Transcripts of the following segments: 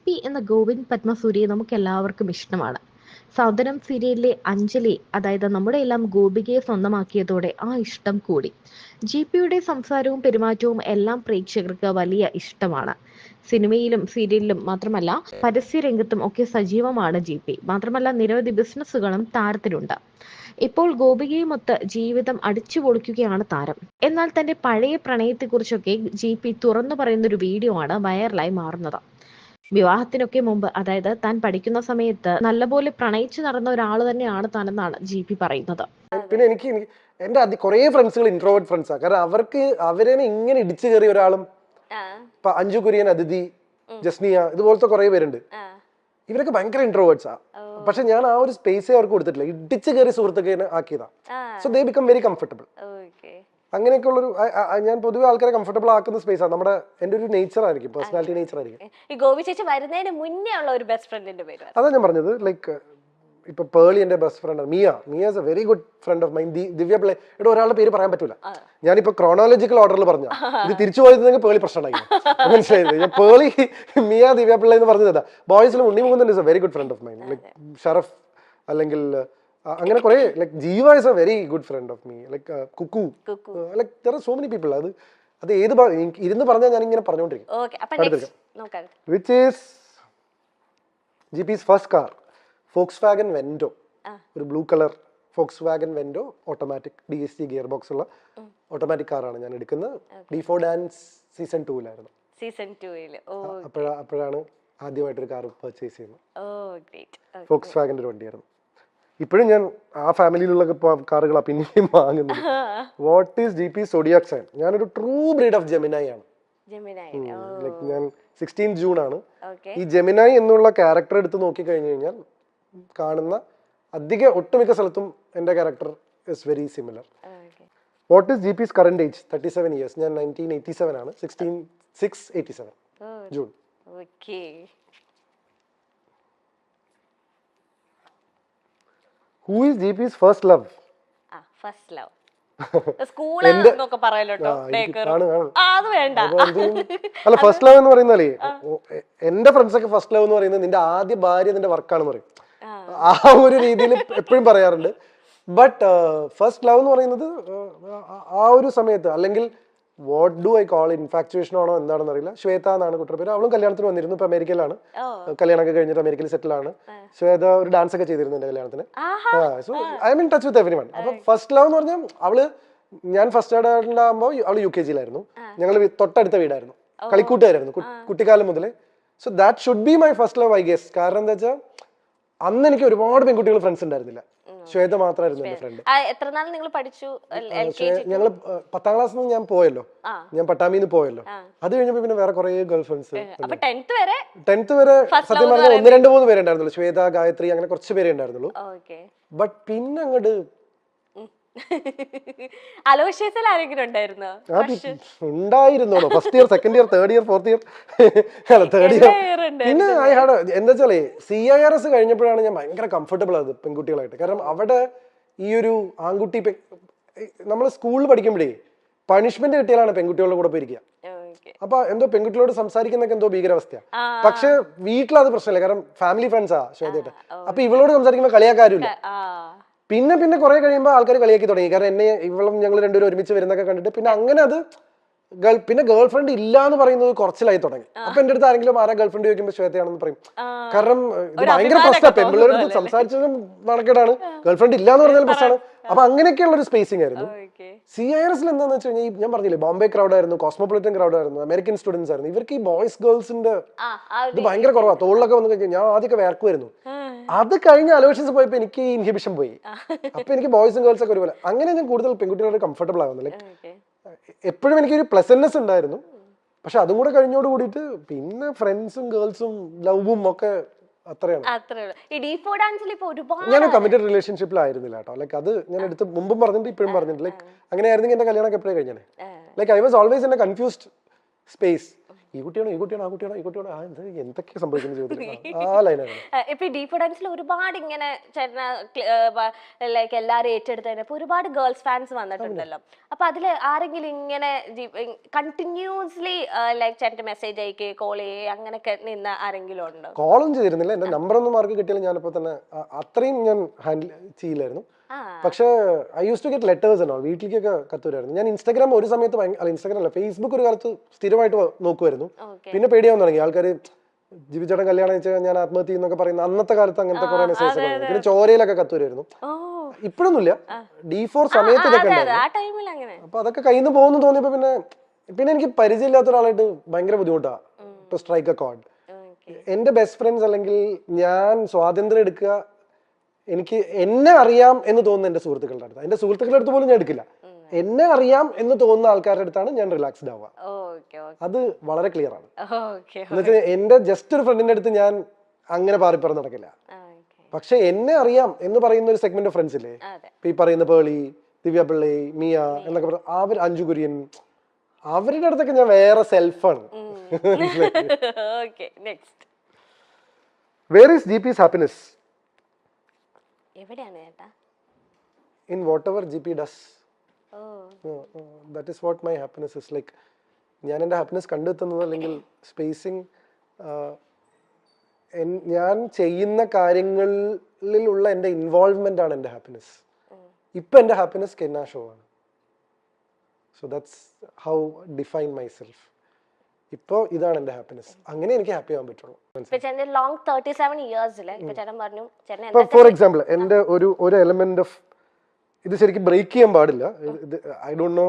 GP എന്ന ഗോവിന്ദ് പത്മസൂരിയെ നമുക്കെല്ലാവർക്കും ഇഷ്ടമാണ്. സൗന്ദര്യം സീരിയലിലെ അഞ്ജലി, അതായത് നമ്മുടെ എല്ലാം ഗോപികയെ സ്വന്തമാക്കിയതോടെ ആ ഇഷ്ടം കൂടി. GPയുടെ സംസാരവും പെരുമാറ്റവും എല്ലാം പ്രേക്ഷകർക്ക് വലിയ ഇഷ്ടമാണ്. സിനിമയിലും സീരിയലിലും മാത്രമല്ല പരസ്യരംഗത്തും ഒക്കെ സജീവമാണ് GP. മാത്രമല്ല നിരവധി ബിസിനസ്സുകളും താരത്തിനുണ്ട്. ഇപ്പോൾ ഗോപികയുമൊത്ത് ജീവിതം അടിച്ചുപൊളിക്കുകയാണ് താരം. എന്നാൽ തന്റെ പഴയ പ്രണയത്തെക്കുറിച്ചൊക്കെ GP തുറന്നു പറയുന്ന ഒരു വീഡിയോ ആണ് വൈറലായി മാറുന്നത്. വിവാഹത്തിനൊക്കെ മുമ്പ്, അതായത് താൻ പഠിക്കുന്ന സമയത്ത് നല്ലപോലെ പ്രണയിച്ചു നടന്ന ഒരാൾ തന്നെയാണ് താനെന്നാണ് GP പറയുന്നത്. പിന്നെ എനിക്ക് എന്റെ കുറെ ഫ്രണ്ട്സുകൾ ഇൻട്രോവേർട്ട് ഫ്രണ്ട്സാ. കാരണം അവരെ ഇങ്ങനെ ഇടിച്ചു കയറിയ ഒരാളും ഇപ്പൊ അഞ്ജു കുര്യൻ, അതിഥി, ജസ്നിയ, ഇതുപോലത്തെ കുറെ പേരുണ്ട്. ഇവരൊക്കെ ഭയങ്കര ഇൻട്രോവേർട്സാ. പക്ഷെ ഞാൻ ആ ഒരു സ്പേസേ അവർക്ക് കൊടുത്തിട്ടില്ല. ഇടിച്ചു കയറി സുഹൃത്തുക്കളെ ആക്കിയതാ. So they become very comfortable. അങ്ങനെയൊക്കെ ഉള്ളൊരു ഞാൻ പൊതുവെ ആൾക്കാരെ കംഫർട്ടബിൾ ആക്കുന്ന സ്പേസാണ്. എന്റെ ഒരു നേച്ചർ ആയിരിക്കും, പേഴ്സണാലിറ്റി നേച്ചർ ആയിരിക്കും. ഗോപി ചേച്ചി വരുന്നതിന് മുന്നേ ഉള്ള ഒരു ബെസ്റ്റ് ഫ്രണ്ടിന്റെ പേര് അതാ ഞാൻ പറഞ്ഞത്. ലൈക്ക് ഇപ്പൊ പേളി എന്റെ best friend, Miya is a very good friend of mine. Divya Pillai, ഇവിടെ ഒരാളുടെ പേര് പറയാൻ പറ്റൂല. ഞാനിപ്പോ ക്രോണോളജിക്കൽ ഓർഡറിൽ പറഞ്ഞ ഇത് തിരിച്ചു പോയിരുന്നെങ്കിൽ പേളി പ്രശ്നമായി. മനസ്സിലായത്? ഞാൻ പേളി, മിയ, ദിവ്യ പിള്ളേ എന്ന് പറഞ്ഞതാ. ബോയ്സിലും Unni Mukundan is a very good friend of mine. Like Sharaf, അല്ലെങ്കിൽ അങ്ങനെ കുറെ, like Jeeva is a very good friend of me. Like Kukku, like there are so many people. അത് ഏത് ഇരുന്ന് പറഞ്ഞാൽ ഞാൻ ഇങ്ങനെ പറഞ്ഞുകൊണ്ടിരിക്കും. Which is GP's first car, Volkswagen Vento. ഒരു blue colour Volkswagen Vento, automatic DSG gear box ഉള്ള ഓട്ടോമാറ്റിക് കാറാണ് ഞാൻ എടുക്കുന്നത്. D4 dance season 2-ലായിരുന്നു. അപ്പോഴാണ് ആദ്യമായിട്ടൊരു കാർ പർച്ചേസ് ചെയ്യുന്നത്. ഫോക്സ്വാഗന്റെ ഒരു വണ്ടിയായിരുന്നു. ഇപ്പോഴും ഞാൻ ആ ഫാമിലിയിലുള്ള കാറുകളാണ് പിന്നെയും വാങ്ങുന്നത്. What is GP's zodiac sign? ഞാനൊരു ട്രൂ ബ്രീഡ് ഓഫ് ജെമിനായി ആണ്. ലൈക്ക് ഞാൻ 16 ജൂൺ ആണ്. ഈ ജെമിനായി എന്നുള്ള ക്യാരക്ടർ എടുത്ത് നോക്കി കഴിഞ്ഞു കഴിഞ്ഞാൽ കാണുന്ന ഒട്ടുമിക്ക സ്ഥലത്തും എന്റെ character is very similar. What is GP's current age? 37 years. ഞാൻ 1987 ആണ്. 16/6/87 June. Who is GP's first love? First love അല്ല, ഫസ്റ്റ് ലവ് എന്ന് പറയുന്നാലേ എന്റെ ഫ്രണ്ട്സ് ഒക്കെ ഫസ്റ്റ് ലവ് എന്ന് പറയുന്നത് നിന്റെ ആദ്യ ഭാര്യ നിന്റെ വർക്കാണെന്ന് പറയും. ആ ഒരു രീതിയിൽ എപ്പോഴും പറയാറുണ്ട്. ബട്ട് ഫസ്റ്റ് ലവ് എന്ന് പറയുന്നത് ആ ഒരു സമയത്ത്, അല്ലെങ്കിൽ what do I call infatuation ആണോ എന്താണെന്ന് അറിയില്ല. ശ്വേത എന്നാണ് കുട്ടിയുടെ പേര്. അവളും കല്യാണത്തിന് വന്നിരുന്നു. ഇപ്പൊ അമേരിക്കയിലാണ്. കല്യാണമൊക്കെ കഴിഞ്ഞിട്ട് അമേരിക്കയിൽ സെറ്റിൽ ആണ്. ശ്വേത ഒരു ഡാൻസ് ഒക്കെ ചെയ്തിരുന്നു എന്റെ കല്യാണത്തിന്. So I M in touch with everyone. അപ്പൊ ഫസ്റ്റ് ലവ് എന്ന് പറഞ്ഞാൽ ഞാൻ ഫസ്റ്റ് ആകുമ്പോൾ അവള് UKG-ലായിരുന്നു. ഞങ്ങൾ തൊട്ടടുത്ത വീടായിരുന്നു, കളിക്കൂട്ടുകാരായിരുന്നു കുട്ടിക്കാലം മുതലേ. So that should be my first love I guess. കാരണം എന്താ വെച്ചാൽ അന്ന് എനിക്ക് ഒരുപാട് പെൺകുട്ടികൾ ഫ്രണ്ട്സ് ഉണ്ടായിരുന്നില്ല. ശ്വേത മാത്രമായിരുന്നു എന്റെ ഫ്രണ്ട്. ഞങ്ങൾ 10ാം ക്ലാസ്സിൽ നിന്ന് ഞാൻ പോയല്ലോ. ഞാൻ പട്ടാമിന്ന് പോയല്ലോ. അത് കഴിഞ്ഞപ്പോ പിന്നെ വേറെ കുറെ ഗേൾ ഫ്രണ്ട്സ്. 10th വരെ സത്യം പറഞ്ഞാൽ 1-2-3 പേരെ ഉണ്ടായിരുന്നുള്ളൂ. ശ്വേത, ഗായത്രി, അങ്ങനെ കുറച്ച് പേരെ ഉണ്ടായിരുന്നുള്ളൂ. ബട്ട് പിന്നെ അങ്ങോട്ട് ഉണ്ടായിരുന്നോ first year, second year, third year, fourth year, third year. പിന്നെ എന്താ വെച്ചാലേ CIRS കഴിഞ്ഞപ്പോഴാണ് ഞാൻ ഭയങ്കര കംഫർട്ടബിൾ ആയത് പെൺകുട്ടികളായിട്ട്. കാരണം അവിടെ ഈ ഒരു ആൺകുട്ടി, നമ്മൾ സ്കൂളിൽ പഠിക്കുമ്പോഴേ പണിഷ്മെന്റ് കിട്ടിയാലാണ് പെൺകുട്ടികളുടെ കൂടെ പോയിരിക്കുക. അപ്പൊ എന്തോ പെൺകുട്ടികളോട് സംസാരിക്കുന്നൊക്കെ എന്തോ ഭീകരാവസ്ഥയാ. പക്ഷെ വീട്ടിലത് പ്രശ്നമില്ല, കാരണം ഫാമിലി ഫ്രണ്ട്സാ ശ്വേതയായിട്ട്. അപ്പൊ ഇവളോട് സംസാരിക്കുമ്പോൾ കളിയാക്കാരുമില്ല. പിന്നെ കുറെ കഴിയുമ്പോൾ ആൾക്കാർ കളിയാക്കി തുടങ്ങി. കാരണം ഇവളും ഞങ്ങൾ രണ്ടുപേരും ഒരുമിച്ച് വരുന്നൊക്കെ കണ്ടിട്ട് പിന്നെ അങ്ങനെ അത് പിന്നെ ഗേൾ ഫ്രണ്ട് ഇല്ല എന്ന് പറയുന്നത് കുറച്ചിലായി തുടങ്ങി. അപ്പൊ എന്റെ അടുത്ത് ആരെങ്കിലും ആരാ ഗേൾ ഫ്രണ്ട് ചോദിക്കുമ്പോൾ ശ്വേതയാണെന്ന് പറയും. കാരണം ഇത് ഭയങ്കര പ്രശ്നമാണ്. പെൺപിള്ളേരുടെ അടുത്ത് സംസാരിച്ചതും നടക്കേടാണ്, ഗേൾ ഫ്രണ്ട് ഇല്ല എന്ന് പറഞ്ഞാൽ പ്രശ്നമാണ്. അപ്പൊ അങ്ങനെയൊക്കെയുള്ള ഒരു സ്പേസിംഗ് ആയിരുന്നു. CIRS എന്താന്ന് വെച്ച് കഴിഞ്ഞാൽ ഞാൻ പറഞ്ഞില്ലേ, ബോംബെ ക്രൗഡ് ആയിരുന്നു, കോസ്മോപൊളിറ്റൻ ക്രൗഡ് ആയിരുന്നു, അമേരിക്കൻ സ്റ്റുഡൻസ് ആയിരുന്നു. ഇവർക്ക് ഈ ബോയ്സ് ഗേൾസിന്റെ ഇത് ഭയങ്കര കുറവാ. തോളിലൊക്കെ വന്നു കഴിഞ്ഞാൽ ഞാൻ ആദ്യമൊക്കെ വേർക്കുമായിരുന്നു. അത് കഴിഞ്ഞ അലോഷൻസ് പോയപ്പോ എനിക്ക് ഇൻഹിബിഷൻ പോയി. അപ്പൊ എനിക്ക് ബോയ്സും ഗേൾസ് ഒക്കെ ഒരുപോലെ. അങ്ങനെ ഞാൻ കൂടുതൽ പെൺകുട്ടികളോട് കംഫർട്ടബിൾ ആവുന്നില്ല. എപ്പോഴും എനിക്കൊരു പ്ലസന്റ്നെസ് ഉണ്ടായിരുന്നു. പക്ഷെ അതും കൂടെ കഴിഞ്ഞോട് കൂടിയിട്ട് പിന്നെ ഫ്രണ്ട്സും ഗേൾസും ലവും ഒക്കെ അത്രയാണ്. ഞാൻ കമ്മിറ്റഡ് റിലേഷൻഷിപ്പിലായിരുന്നില്ല കേട്ടോ. ലൈക്ക് അത് ഞാൻ എടുത്ത് മുമ്പും പറഞ്ഞിട്ട് ഇപ്പോഴും പറഞ്ഞിട്ട്, ലൈക്ക് അങ്ങനെയായിരുന്നെങ്കിൽ എന്റെ കല്യാണം എപ്പോഴും കഴിഞ്ഞാൽ. Like I was always in A confused space. ഈ കുട്ടിയാണോ ഈ കുട്ടിയാണോ എന്തൊക്കെയാ സംഭവിക്കുന്ന ചോദ്യം ആ ലൈനാണ്. ഇപ്പൊ ഈ ഡീപ്പ് ഡാൻസിൽ ഒരുപാട് ഇങ്ങനെ ചേട്ടന ലൈക്ക് എല്ലാരും ഏറ്റെടുത്തതിനപ്പോ ഒരുപാട് ഗേൾസ് ഫാൻസ് വന്നിട്ടുണ്ടല്ലോ. അപ്പൊ അതില് ആരെങ്കിലും ഇങ്ങനെ കണ്ടിന്യൂസ്ലി ലൈക്ക് ചേട്ടന്റെ മെസ്സേജ് അയക്കുക കോൾ ചെയ്യുക അങ്ങനെയൊക്കെ നിന്ന ആരെങ്കിലും ഉണ്ടോ? കോളും ചെയ്തിരുന്നില്ല, എന്റെ നമ്പർ ഒന്നും മാർക്ക് കിട്ടിയാലും ഞാനിപ്പോ തന്നെ അത്രയും ഞാൻ ഹാൻഡിൽ ചെയ്യില്ലായിരുന്നു. പക്ഷെ I use to get letters എന്നോ വീട്ടിലേക്കൊക്കെ കത്തുവരായിരുന്നു. ഞാൻ ഇൻസ്റ്റാഗ്രാം ഒരു സമയത്ത് ഇൻസ്റ്റാഗ്രാം അല്ല ഫേസ്ബുക്ക് ഒരു കാലത്ത് സ്ഥിരമായിട്ട് നോക്കുമായിരുന്നു. പിന്നെ പേടിയാവാൻ തുടങ്ങി ആൾക്കാർ. ജീവിച്ചേട്ടൻ കല്യാണം വെച്ചാൽ ഞാൻ ആത്മഹത്യ എന്നൊക്കെ പറയുന്ന അന്നത്തെ കാലത്ത് അങ്ങനത്തെ കുറെ മെസ്സേജ് ഒക്കെ വന്നു. പിന്നെ ചോരയിലൊക്കെ കത്തുവരായിരുന്നു. ഇപ്പോഴൊന്നുമില്ല, D4 സമയത്ത് ഇതൊക്കെ ഉണ്ടായിരുന്നു. അപ്പൊ അതൊക്കെ കയ്യിൽ നിന്ന് പോകുന്നു തോന്നിയപ്പോ പിന്നെ എനിക്ക് പരിചയമില്ലാത്ത ഒരാളായിട്ട് ഭയങ്കര ബുദ്ധിമുട്ടാ ടു സ്ട്രൈക്ക് എ കോർഡ്. എന്റെ ബെസ്റ്റ് ഫ്രണ്ട്സ് അല്ലെങ്കിൽ ഞാൻ സ്വാതന്ത്ര്യം എടുക്കുക, എനിക്ക് എന്നെ അറിയാം എന്ന് തോന്നുന്ന എന്റെ സുഹൃത്തുക്കളുടെ അടുത്ത്, എന്റെ സുഹൃത്തുക്കളുടെ അടുത്ത് പോലും ഞാൻ എടുക്കില്ല. എന്നെ അറിയാം എന്ന് തോന്നുന്ന ആൾക്കാരുടെ അടുത്താണ് ഞാൻ റിലാക്സ്ഡ് ആവുക. അത് വളരെ ക്ലിയർ ആണ്. എന്നുവെച്ചാൽ എന്റെ ജസ്റ്റ് ഒരു ഫ്രണ്ടിന്റെ അടുത്ത് ഞാൻ അങ്ങനെ പാറിപ്പറന്ന് നടക്കില്ല. പക്ഷെ എന്നെ അറിയാം എന്ന് പറയുന്ന ഒരു സെഗ്മെന്റ് ഓഫ് ഫ്രണ്ട്സ് ഇല്ലേ, ഈ പറയുന്ന പേളി, ദിവ്യ പിള്ളി, മിയ എന്നൊക്കെ പറഞ്ഞ അഞ്ജു കുര്യൻ, അവരുടെ അടുത്തൊക്കെ ഞാൻ വേറെ സെൽഫാണ്. Where is GP's happiness? In whatever GP does. That is what my happiness is. Like ഞാൻ എൻ്റെ ഹാപ്പിനെസ് കണ്ടെത്തുന്നത് അല്ലെങ്കിൽ സ്പേസിങ്, ഞാൻ ചെയ്യുന്ന കാര്യങ്ങളിലുള്ള എൻ്റെ ഇൻവോൾവ്മെന്റ് ആണ് എൻ്റെ ഹാപ്പിനെസ്. ഇപ്പൊ എൻ്റെ ഹാപ്പിനെസ് കെന്ന ഷോ ആണ്. So that's how define my self. ഇപ്പൊ ഇതാണ് എന്റെ ഹാപ്പിനെസ്. അങ്ങനെ എനിക്ക് ഹാപ്പി ആവാൻ പറ്റുള്ളൂ. ഫോർ എക്സാമ്പിൾ എന്റെ ഒരു എലമെന്റ് ഓഫ് ഇത് ശരിക്കും ബ്രേക്ക് ചെയ്യാൻ പാടില്ല. ഐ ഡോണ്ട് നോ,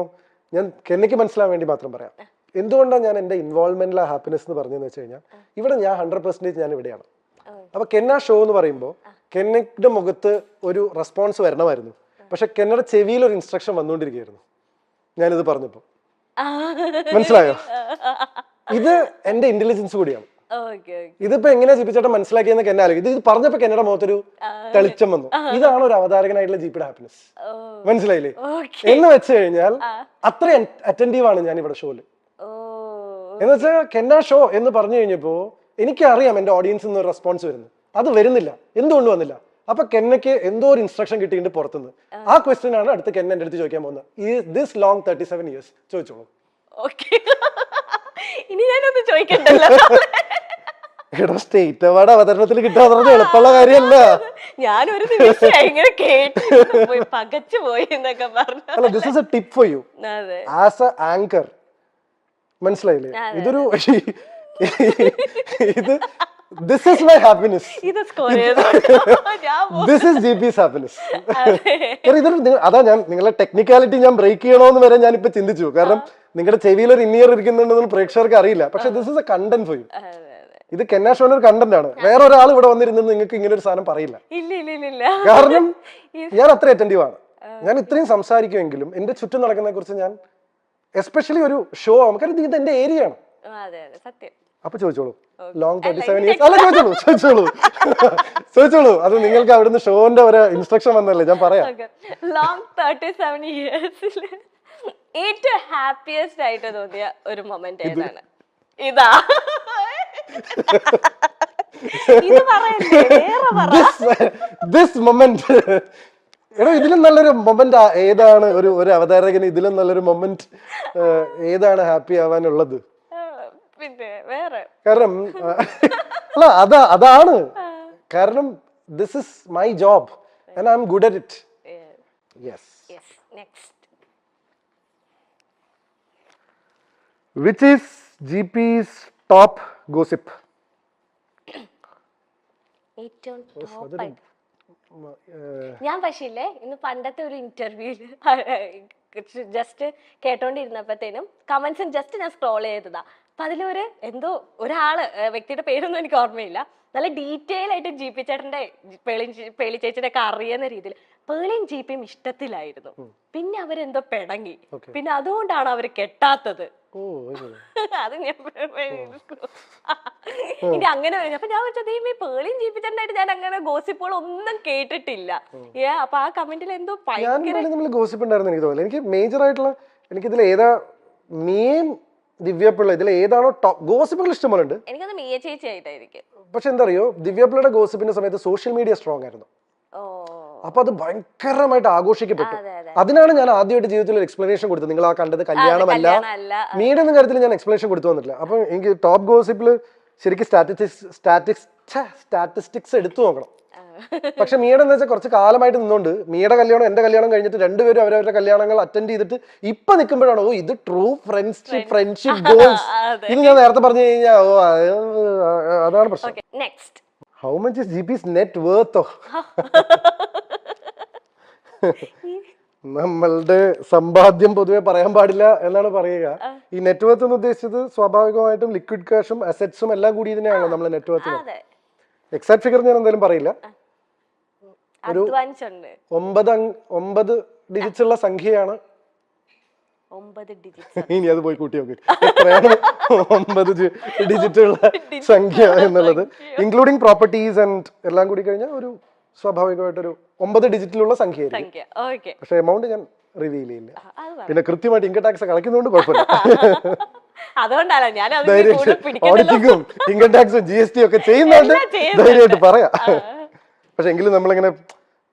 ഞാൻ കെന്നയ്ക്ക് മനസ്സിലാവാൻ വേണ്ടി മാത്രം പറയാം. എന്തുകൊണ്ടാണ് ഞാൻ എന്റെ ഇൻവോൾവ്മെന്റിലെ ഹാപ്പിനെസ് എന്ന് പറഞ്ഞതെന്ന് വെച്ച് കഴിഞ്ഞാൽ, ഇവിടെ ഞാൻ 100% ഞാൻ ഇവിടെയാണ്. അപ്പൊ കെന്ന ഷോ എന്ന് പറയുമ്പോൾ കെന്നയുടെ മുഖത്ത് ഒരു റെസ്പോൺസ് വരണമായിരുന്നു, പക്ഷെ കെന്നയുടെ ചെവിയിൽ ഒരു ഇൻസ്ട്രക്ഷൻ വന്നുകൊണ്ടിരിക്കുകയായിരുന്നു ഞാനിത് പറഞ്ഞപ്പോ. മനസ്സിലായോ? ഇത് എന്റെ ഇന്റലിജൻസ് കൂടിയാണ്. ഇതിപ്പോ എങ്ങനെയാ ജിപിച്ചേട്ടൻ മനസ്സിലാക്കിയെന്ന് കെന്ന ആലോചിക്കും. ഇത് പറഞ്ഞപ്പോ കെന്നയുടെ മുഖത്തൊരു തെളിച്ചം വന്നു. ഇതാണ് ഒരു അവതാരകനായിട്ടുള്ള ജിപിയുടെ ഹാപ്പിനെസ്. മനസ്സിലായില്ലേ? എന്ന് വെച്ച് കഴിഞ്ഞാൽ അത്ര അറ്റൻറ്റീവ് ആണ് ഞാൻ ഇവിടെ ഷോയില്. എന്ന് വെച്ചാൽ കെന്ന ഷോ എന്ന് പറഞ്ഞു കഴിഞ്ഞപ്പോ എനിക്കറിയാം എന്റെ ഓഡിയൻസിൽ നിന്ന് ഒരു റെസ്പോൺസ് വരുന്നു. അത് വരുന്നില്ല, എന്തുകൊണ്ട് വന്നില്ല? അപ്പൊ കെന്നയ്ക്ക് എന്തോ ഒരു ഇൻസ്ട്രക്ഷൻ കിട്ടിയിട്ട് പുറത്തുനിന്ന്. ആ ക്വസ്റ്റ്യൻ ആണ് അടുത്ത് കെന്ന എന്റെ അടുത്ത് ചോദിക്കാൻ പോകുന്നത്. Is this long 37 years? ചോദിച്ചോളൂ. ഇനി ഞാനൊന്ന് ചോദിക്കണ്ടല്ലോ. എടാ സ്റ്റേറ്റ് അവാർഡ് അവതരണത്തിൽ കിട്ടാന്ന് പറഞ്ഞ എളുപ്പമുള്ള കാര്യമല്ല. ഞാനൊരു ദിവസം ഇങ്ങനെ കേട്ട് പകച്ചു പോയി എന്നൊക്കെ പറഞ്ഞു. അല്ല, this is A tip for you as A anchor. മനസ്സിലായില്ലേ? ഇതൊരു ഇത് this is my happiness. This is GP's happiness. അതാ ഞാൻ നിങ്ങളെ ടെക്നിക്കാലിറ്റി ഞാൻ ബ്രേക്ക് ചെയ്യണോന്ന് വരെ ഞാൻ ഇപ്പൊ ചിന്തിച്ചു. കാരണം നിങ്ങളുടെ ചെവിയിൽ ഒരു ഇന്നിയർ ഇരിക്കുന്നുണ്ടെന്ന് പ്രേക്ഷകർക്ക് അറിയില്ല. പക്ഷെ this is A content for you. ഇത് കെന്ന ഷോന്റെ ഒരു കണ്ടന്റ് ആണ്. വേറെ ഒരാൾ ഇവിടെ വന്നിരുന്നത് നിങ്ങൾക്ക് ഇങ്ങനെ ഒരു സാധനം പറയില്ല. കാരണം ഞാൻ അത്ര അറ്റൻറ്റീവ് ആണ്. ഞാൻ ഇത്രയും സംസാരിക്കുമെങ്കിലും എന്റെ ചുറ്റും നടക്കുന്നതിനെ കുറിച്ച് ഞാൻ എസ്പെഷ്യലി ഒരു ഷോ നമുക്കറിയാം, ഇത് എന്റെ ഏരിയ ആണ്. അപ്പൊ ചോദിച്ചോളൂ, ലോങ് 37 years? അല്ല, ചോദിച്ചോളൂ. അത് നിങ്ങൾക്ക് അവിടുന്ന് ഷോന്റെ ഒരു ഇൻസ്ട്രക്ഷൻ വന്നല്ലേ, ഞാൻ പറയാം. ലോങ് 37 years ഏറ്റവും ഹാപ്പിയസ്റ്റ് ആയിട്ട് തോന്നിയ ഒരു മൊമെന്റ് ഏതാണ്? ഇതാ ദിസ് മൊമെന്റ്. എടോ, ഇതിലും നല്ലൊരു മൊമെന്റ് ഏതാണ്? ഒരു അവതാരകന് ഇതിലും നല്ലൊരു മൊമെന്റ് ഏതാണ് ഹാപ്പി ആവാനുള്ളത്? കാരണം അല്ല, അതാണ് കാരണം this is my job and I am good at it. Yes. Which is GP's top gossip? ഞാൻ പക്ഷേ ഇല്ലേ, ഇന്ന് പണ്ടത്തെ ഒരു ഇന്റർവ്യൂല് ജസ്റ്റ് കേട്ടോണ്ടിരുന്നപ്പോഴത്തേനും കമന്റ്സും ജസ്റ്റ് ഞാൻ സ്ക്രോൾ ചെയ്തതാ. അപ്പൊ അതിലൊരു എന്തോ ഒരാള്, വ്യക്തിയുടെ പേരൊന്നും എനിക്ക് ഓർമ്മയില്ല, നല്ല ഡീറ്റെയിൽ ആയിട്ട് GP ചേട്ടന്റെ പേളി ചേച്ചിയുടെ ഒക്കെ അറിയുന്ന രീതിയിൽ പേളിയും GPയും ഇഷ്ടത്തിലായിരുന്നു. പിന്നെ അവരെന്തോ പിണങ്ങി, പിന്നെ അതുകൊണ്ടാണ് അവര് കെട്ടാത്തത്. അത് ഞാൻ ഇനി അങ്ങനെ അപ്പൊ ഞാൻ വെച്ചത് ഈ പേളിയും GP ചേട്ടനായിട്ട് ഞാൻ അങ്ങനെ ഗോസിപ്പുകൾ ഒന്നും കേട്ടിട്ടില്ല. അപ്പൊ ആ കമന്റിൽ എന്തോ ഗോസിപ്പ് ഉണ്ടായിരുന്നു എനിക്ക് തോന്നുന്നു. എനിക്ക് മേജർ ആയിട്ടുള്ള എനിക്കിതിൽ ഏതാ മെയിൻ ദിവ്യപിള്ള, ഇതിൽ ഏതാണോ ടോപ്പ്? ഗോസിപ്പുകൾ ഇഷ്ടംപോലെ ഉണ്ട്. എനിക്കത് മിയ ചേച്ചി ആയിട്ടായിരിക്കും. പക്ഷെ എന്താ അറിയോ, ദിവ്യപിള്ളയുടെ ഗോസിപ്പിന്റെ സമയത്ത് സോഷ്യൽ മീഡിയ സ്ട്രോങ് ആയിരുന്നു. അപ്പൊ അത് ഭയങ്കരമായിട്ട് ആഘോഷിക്കപ്പെട്ടു. അതിനാണ് ഞാൻ ആദ്യമായിട്ട് ജീവിതത്തിൽ ഒരു എക്സ്പ്ലനേഷൻ കൊടുത്തത്. നിങ്ങൾ ആ കണ്ടത് കല്യാണമല്ല, മീഡിയ എന്ന കാര്യത്തിൽ ഞാൻ എക്സ്പ്ലനേഷൻ കൊടുത്തു വന്നിട്ടില്ല. അപ്പൊ എനിക്ക് ടോപ്പ് ഗോസിപ്പില് ശരിക്കും സ്റ്റാറ്റിസ്റ്റിക്സ് എടുത്തു നോക്കണം. പക്ഷെ മീയുടെ എന്ന് വെച്ചാൽ കുറച്ച് കാലമായിട്ട് നിന്നുകൊണ്ട് മീയുടെ കല്യാണം എന്റെ കല്യാണം കഴിഞ്ഞിട്ട് രണ്ടുപേരും അവരവരുടെ കല്യാണങ്ങൾ അറ്റൻഡ് ചെയ്തിട്ട് ഇപ്പൊ നിൽക്കുമ്പോഴാണ് ഓ ഇത് ട്രൂ ഫ്രണ്ട്ഷിപ്പ് ഗോൾസ്. ഇത് ഞാൻ നേരത്തെ പറഞ്ഞു കഴിഞ്ഞാൽ ഓ അതാണ് പ്രശ്നം. How much is GP's net വർത്തോ? നമ്മളുടെ സമ്പാദ്യം പൊതുവെ പറയാൻ പാടില്ല എന്നാണ് പറയുക. ഈ നെറ്റ് വർത്ത് എന്ന് ഉദ്ദേശിച്ചത് സ്വാഭാവികമായിട്ടും ലിക്വിഡ് ക്യാഷും അസറ്റ്സും എല്ലാം കൂടി ഇതിനെയാണല്ലോ നമ്മളെ നെറ്റ് വർത്ത്. എക്സാക്ട് ഫിഗർ ഞാൻ എന്തായാലും പറയില്ല. ഒരു 9 ഡിജിറ്റ്സ് ഉള്ള സംഖ്യയാണ്. ഇനി അത് പോയി കൂട്ടി നോക്കി എത്രയാണ് 9 ഡിജിറ്റ് ഉള്ള സംഖ്യ എന്നുള്ളത്, ഇൻക്ലൂഡിങ് പ്രോപ്പർട്ടീസ് ആൻഡ് എല്ലാം കൂടി കഴിഞ്ഞാൽ ഒരു സ്വാഭാവികമായിട്ടൊരു 9 ഡിജിറ്റിലുള്ള സംഖ്യ ആയിരിക്കും. പക്ഷെ എമൗണ്ട് ഞാൻ റിവീൽ ചെയ്യില്ല. പിന്നെ കൃത്യമായിട്ട് ഇൻകം ടാക്സ് കളയ്ക്കുന്നതുകൊണ്ട് കുഴപ്പമില്ല. ഓഡിറ്റിങ്ങും ഇൻകം ടാക്സും GST ഒക്കെ ചെയ്യുന്നുണ്ട്, ധൈര്യമായിട്ട് പറയാം. പക്ഷെ എങ്കിലും നമ്മളിങ്ങനെ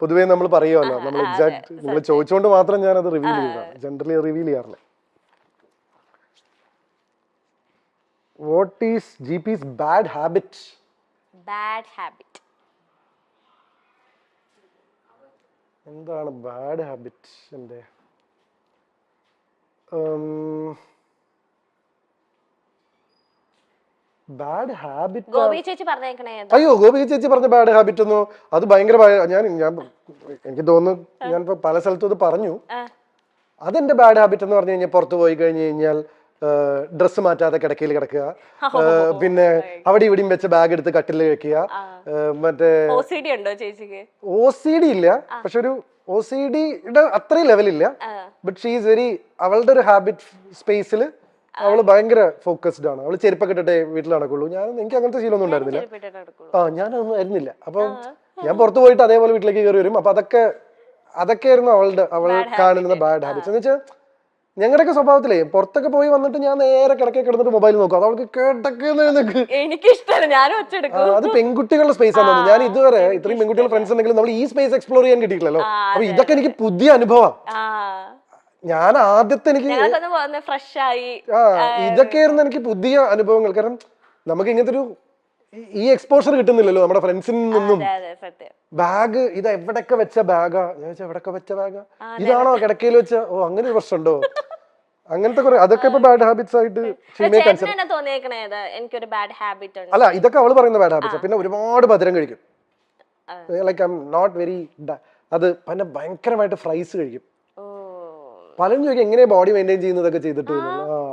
പൊതുവേ നമ്മൾ പറയുമല്ലോ, നമ്മൾ എക്സാക്ട് നിങ്ങൾ ചോദിച്ചുകൊണ്ട് മാത്രം ഞാൻ അത് റിവീൽ ചെയ്തതാണ്. ജനറലി റിവീൽ ചെയ്യാറില്ല. What is GP's bad habit? എന്താണ് ബാഡ് ഹാബിറ്റ്? എന്റെ ബാഡ് ഹാബിറ്റ് അയ്യോ, ഗോപി ചേച്ചി പറഞ്ഞ ബാഡ് ഹാബിറ്റ് ഒന്നും അത് ഭയങ്കര ഞാൻ എനിക്ക് തോന്നുന്നു ഞാൻ ഇപ്പൊ പല സ്ഥലത്തും അത് പറഞ്ഞു. അതെന്റെ ബാഡ് ഹാബിറ്റ് എന്ന് പറഞ്ഞു കഴിഞ്ഞാൽ പുറത്തു പോയി കഴിഞ്ഞു കഴിഞ്ഞാൽ ഡ്രസ്സ് മാറ്റാതെ കിടക്കയിൽ കിടക്കുക, പിന്നെ അവിടെ ഇവിടെയും വെച്ച ബാഗ് എടുത്ത് കട്ടിൽ വെക്കുക. മറ്റേ OCD ഇല്ല, പക്ഷെ ഒരു OCDയുടെ അത്രയും ലെവലില്ല. ബട്ട് ഷീ ഈസ് വെരി, അവളുടെ ഒരു ഹാബിറ്റ് സ്പേസിൽ അവള് ഭയങ്കര ഫോക്കസ്ഡ് ആണ്. അവള് ചെരുപ്പൊക്കെ ഇട്ടിട്ടേ വീട്ടിൽ നടക്കുള്ളൂ. എനിക്ക് അങ്ങനത്തെ ശീലമൊന്നും ഉണ്ടായിരുന്നില്ല. ഞാനൊന്നും ആയിരുന്നില്ല. അപ്പൊ ഞാൻ പുറത്തു പോയിട്ട് അതേപോലെ വീട്ടിലേക്ക് കയറി വരും. അപ്പൊ അതൊക്കെയായിരുന്നു അവൾ കാണുന്ന ബാഡ് ഹാബിറ്റ്സ്. എന്ന് വെച്ചാൽ ഞങ്ങളുടെയൊക്കെ സ്വഭാവത്തിലേ പുറത്തൊക്കെ പോയി വന്നിട്ട് ഞാൻ നേരെ കിടക്കെ കിടന്നിട്ട് മൊബൈൽ നോക്കും. അത് അവൾക്ക് അത് പെൺകുട്ടികളുടെ സ്പേസ് ആണ്. ഞാൻ ഇതുവരെ ഇത്രയും പെൺകുട്ടികളുടെ ഫ്രണ്ട്സ് ഉണ്ടെങ്കിലും നമ്മൾ ഈ സ്പേസ് എക്സ്പ്ലോർ ചെയ്യാൻ കിട്ടിയിട്ടില്ലല്ലോ. അപ്പൊ ഇതൊക്കെ എനിക്ക് പുതിയ അനുഭവം. ഞാൻ ആദ്യത്തെ ഇതൊക്കെയായിരുന്നു എനിക്ക് പുതിയ അനുഭവങ്ങൾ. കാരണം നമുക്ക് ഇങ്ങനത്തെ ഒരു ഈ എക്സ്പോഷർ കിട്ടുന്നില്ലല്ലോ നമ്മുടെ ഫ്രണ്ട്സിൽ നിന്നും. ബാഗ് ഇത് എവിടൊക്കെ വെച്ച ബാഗാ? ഞാൻ വെച്ചാൽ എവിടൊക്കെ വെച്ച ബാഗാ? ഇതാണോ കിടക്കയിൽ വെച്ച? ഓ അങ്ങനെ ഒരു പ്രശ്നമുണ്ടോ? അങ്ങനത്തെ കുറെ അതൊക്കെ ഇപ്പൊ ബാഡ് ഹാബിറ്റ്സ് ആയിട്ട് അല്ല, ഇതൊക്കെ അവള് പറയുന്ന ബാഡ് ഹാബിറ്റ്സ്. പിന്നെ ഒരുപാട് മധുരം കഴിക്കും. Like I am not very, അത് പിന്നെ ഭയങ്കരമായിട്ട് ഫ്രൈസ് കഴിക്കും. പലരും ചോദിക്കും എങ്ങനെയാ ബോഡി മെയിൻറ്റെയിൻ ചെയ്യുന്നതൊക്കെ ചെയ്തിട്ട്.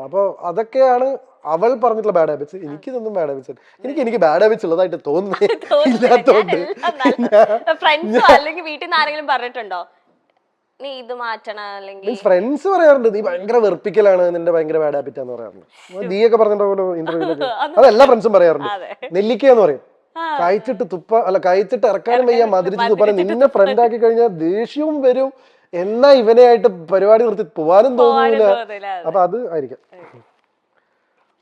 അപ്പൊ അതൊക്കെയാണ് അവൾ പറഞ്ഞിട്ടുള്ള ബാഡ് ഹാബിറ്റ്സ്. എനിക്കിതൊന്നും ബാഡ് ഹാബിറ്റ്സ് എനിക്ക് ബാഡ് ഹാബിറ്റ്സ് ഉള്ളതായിട്ട് തോന്നുന്നില്ലാത്തോണ്ട്. ഫ്രണ്ട്സ് പറയാറുണ്ട് നീ ഭയങ്കര വെറുപ്പിക്കലാണ്, നിന്റെ ഭയങ്കര ബാഡ് ഹാബിറ്റ് എന്ന് പറയാറുണ്ട്. നീയൊക്കെ പറഞ്ഞിട്ടുണ്ടോ ഇന്റർവ്യൂലൊക്കെ? അതെല്ലാ ഫ്രണ്ട്സും പറയാറുണ്ട്. നെല്ലിക്ക എന്ന് പറയും. കഴിച്ചിട്ട് ഇറക്കാനും വയ്യ, മധുരിച്ച് തുപ്പാനും. നിന്നെ ഫ്രണ്ട് ആക്കി കഴിഞ്ഞാൽ ദേഷ്യവും വരും, എന്നാ ഇവനെയായിട്ട് പരിപാടി നിർത്തി പോവാനും തോന്നില്ല. അപ്പൊ അത് ആയിരിക്കാം.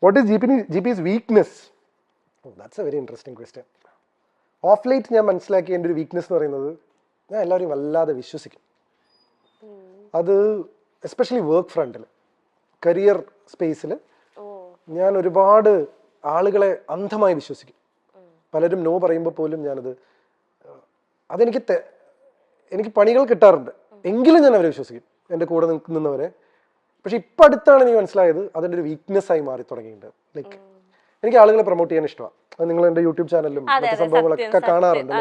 What is GP's weakness? That's A very interesting question. Of light ഞാൻ മനസ്സിലാക്കിയ എൻ്റെ ഒരു വീക്ക്നെസ് എന്ന് പറയുന്നത്, ഞാൻ എല്ലാവരെയും വല്ലാതെ വിശ്വസിക്കും. അത് എസ്പെഷ്യലി വർക്ക് ഫ്രണ്ടിൽ, കരിയർ സ്പേസിൽ ഞാൻ ഒരുപാട് ആളുകളെ അന്ധമായി വിശ്വസിക്കും. പലരും നോ പറയുമ്പോൾ പോലും എനിക്ക് പണികൾ കിട്ടാറുണ്ട്, എങ്കിലും ഞാൻ അവരെ വിശ്വസിക്കും, എൻ്റെ കൂടെ നിന്നവരെ. പക്ഷെ ഇപ്പൊ അടുത്താണ് എനിക്ക് മനസ്സിലായത് അതിൻ്റെ ഒരു വീക്ക്നെസ് ആയി മാറി തുടങ്ങിയിട്ടുണ്ട്. ലൈക്ക് എനിക്ക് ആളുകളെ പ്രൊമോട്ട് ചെയ്യാൻ ഇഷ്ടമാണ്. നിങ്ങൾ എൻ്റെ യൂട്യൂബ് ചാനലിലും മറ്റു സംഭവങ്ങളൊക്കെ കാണാറുണ്ട്.